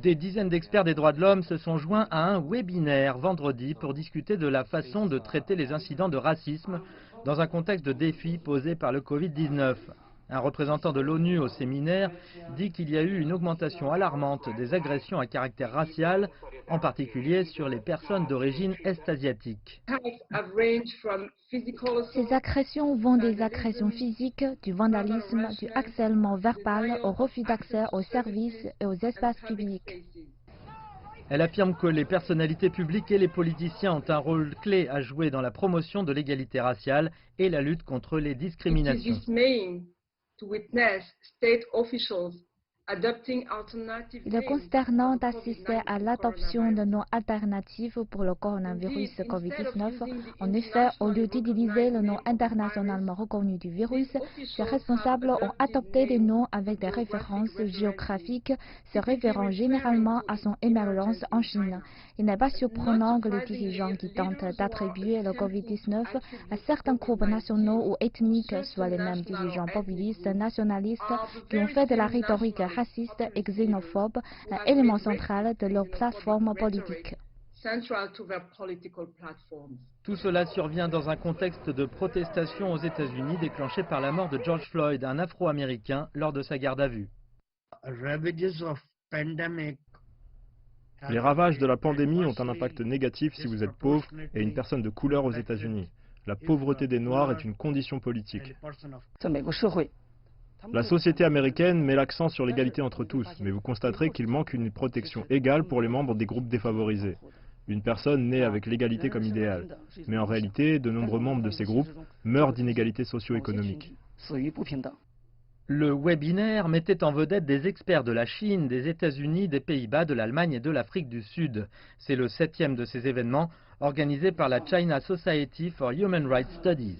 Des dizaines d'experts des droits de l'homme se sont joints à un webinaire vendredi pour discuter de la façon de traiter les incidents de racisme dans un contexte de défi posé par le Covid-19. Un représentant de l'ONU au séminaire dit qu'il y a eu une augmentation alarmante des agressions à caractère racial, en particulier sur les personnes d'origine est-asiatique. Ces agressions vont des agressions physiques, du vandalisme, du harcèlement verbal, au refus d'accès aux services et aux espaces publics. Elle affirme que les personnalités publiques et les politiciens ont un rôle clé à jouer dans la promotion de l'égalité raciale et la lutte contre les discriminations. Il est consternant d'assister à l'adoption de noms alternatifs pour le coronavirus Covid-19. En effet, au lieu d'utiliser le nom internationalement reconnu du virus, ces responsables ont adopté des noms avec des références géographiques, se référant généralement à son émergence en Chine. Il n'est pas surprenant que les dirigeants qui tentent d'attribuer le Covid-19 à certains groupes nationaux ou ethniques soient les mêmes dirigeants populistes nationalistes qui ont fait de la rhétorique raciste et xénophobe un élément central de leur plateforme politique. Tout cela survient dans un contexte de protestation aux États-Unis déclenché par la mort de George Floyd, un Afro-Américain, lors de sa garde à vue. Les ravages de la pandémie ont un impact négatif si vous êtes pauvre et une personne de couleur aux États-Unis. La pauvreté des Noirs est une condition politique. La société américaine met l'accent sur l'égalité entre tous, mais vous constaterez qu'il manque une protection égale pour les membres des groupes défavorisés. Une personne naît avec l'égalité comme idéal, mais en réalité, de nombreux membres de ces groupes meurent d'inégalités socio-économiques. Le webinaire mettait en vedette des experts de la Chine, des États-Unis, des Pays-Bas, de l'Allemagne et de l'Afrique du Sud. C'est le 7e de ces événements organisé par la China Society for Human Rights Studies.